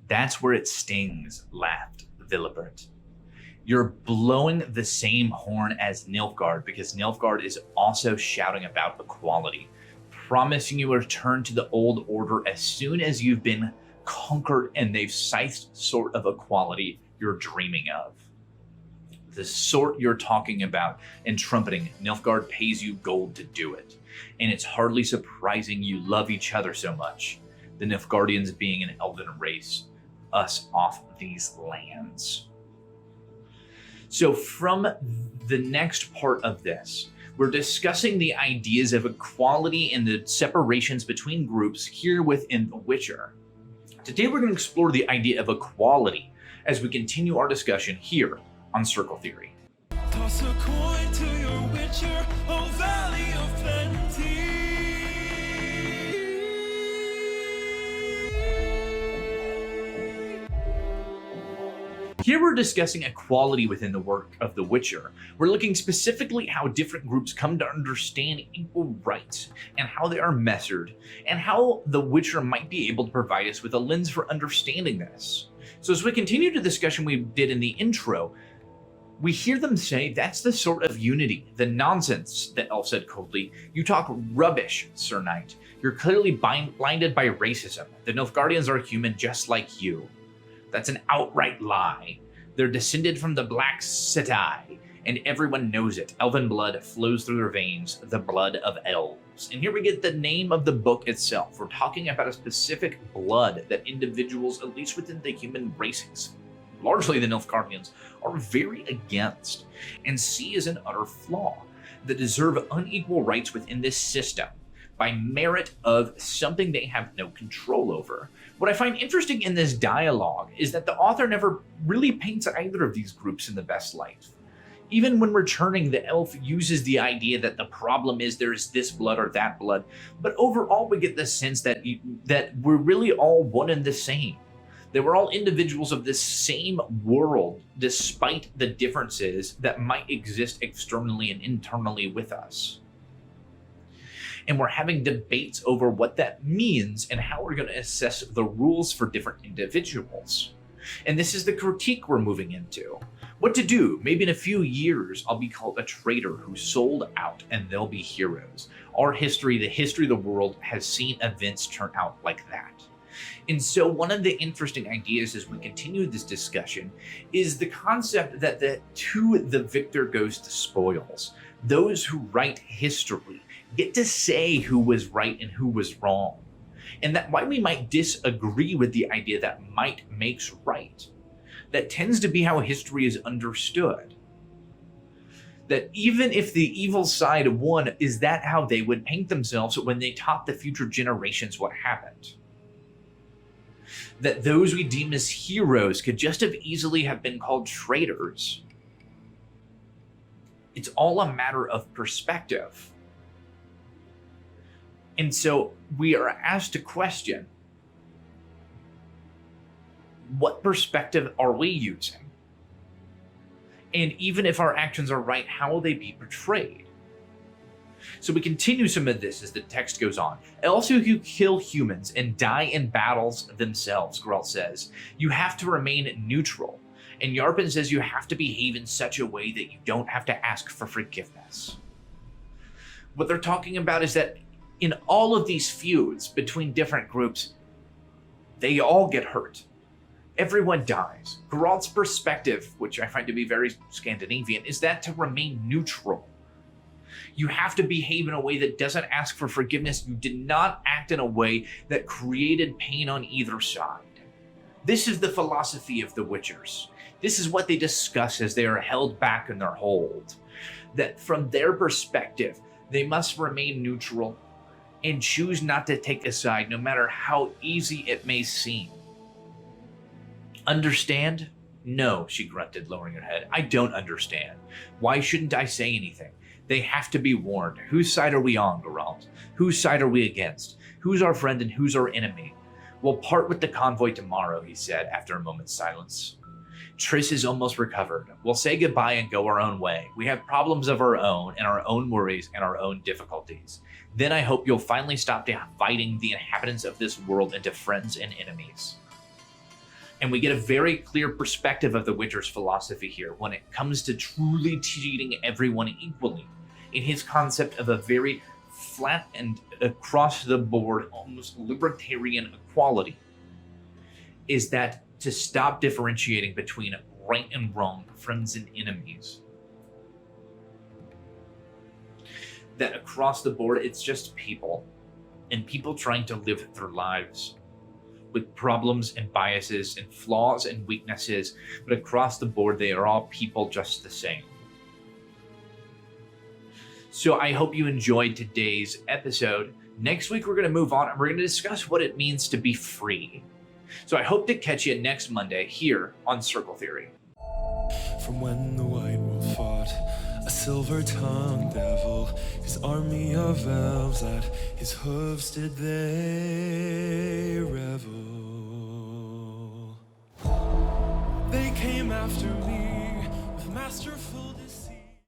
That's where it stings, laughed Villibert. You're blowing the same horn as Nilfgaard because Nilfgaard is also shouting about equality, promising you a return to the old order as soon as you've been conquered and they've seized sort of equality you're dreaming of. The sort you're talking about and trumpeting, Nilfgaard pays you gold to do it. And it's hardly surprising you love each other so much. The Nilfgaardians being an elven race, us off these lands. So from the next part of this, we're discussing the ideas of equality and the separations between groups here within The Witcher. Today we're going to explore the idea of equality as we continue our discussion here on Circle Theory. Toss a coin to your Witcher, oh Valley of Plenty. Here we're discussing equality within the work of The Witcher. We're looking specifically how different groups come to understand equal rights and how they are measured, and how The Witcher might be able to provide us with a lens for understanding this. So as we continue the discussion we did in the intro, we hear them say, that's the sort of unity, the nonsense, the elf said coldly. You talk rubbish, Sir Knight. You're clearly blinded by racism. The Nilfgaardians are human just like you. That's an outright lie. They're descended from the Black Setai, and everyone knows it. Elven blood flows through their veins, the blood of elves. And here we get the name of the book itself. We're talking about a specific blood that individuals, at least within the human races, largely the Nilfgaardians, are very against and see as an utter flaw, that deserve unequal rights within this system by merit of something they have no control over. What I find interesting in this dialogue is that the author never really paints either of these groups in the best light. Even when returning, the elf uses the idea that the problem is there's this blood or that blood, but overall we get the sense that we're really all one and the same. They were all individuals of this same world, despite the differences that might exist externally and internally with us. And we're having debates over what that means and how we're going to assess the rules for different individuals. And this is the critique we're moving into. What to do? Maybe in a few years, I'll be called a traitor who sold out and they'll be heroes. Our history, the history of the world, has seen events turn out like that. And so one of the interesting ideas as we continue this discussion is the concept that to the victor goes the spoils. Those who write history get to say who was right and who was wrong. And that why we might disagree with the idea that might makes right. That tends to be how history is understood. That even if the evil side won, is that how they would paint themselves when they taught the future generations what happened? That those we deem as heroes could just have easily have been called traitors. It's all a matter of perspective. And so we are asked to question, what perspective are we using? And even if our actions are right, how will they be portrayed? So we continue some of this as the text goes on. Elves who kill humans and die in battles themselves, Geralt says, you have to remain neutral. And Yarpen says you have to behave in such a way that you don't have to ask for forgiveness. What they're talking about is that in all of these feuds between different groups, they all get hurt. Everyone dies. Geralt's perspective, which I find to be very Scandinavian, is that to remain neutral. You have to behave in a way that doesn't ask for forgiveness. You did not act in a way that created pain on either side. This is the philosophy of the Witchers. This is what they discuss as they are held back in their hold. That from their perspective, they must remain neutral and choose not to take a side, no matter how easy it may seem. Understand? No, she grunted, lowering her head. I don't understand. Why shouldn't I say anything? They have to be warned. Whose side are we on, Geralt? Whose side are we against? Who's our friend and who's our enemy? We'll part with the convoy tomorrow, he said after a moment's silence. Triss is almost recovered. We'll say goodbye and go our own way. We have problems of our own and our own worries and our own difficulties. Then I hope you'll finally stop dividing the inhabitants of this world into friends and enemies. And we get a very clear perspective of the Witcher's philosophy here when it comes to truly treating everyone equally, in his concept of a very flat and across the board, almost libertarian equality, is that to stop differentiating between right and wrong, friends and enemies. That across the board, it's just people, and people trying to live their lives with problems and biases and flaws and weaknesses, but across the board, they are all people just the same. So I hope you enjoyed today's episode. Next week, we're going to move on and we're going to discuss what it means to be free. So I hope to catch you next Monday here on Circle Theory. From when the white wolf fought a silver-tongued devil, his army of elves at his hooves did they revel. They came after me with masterful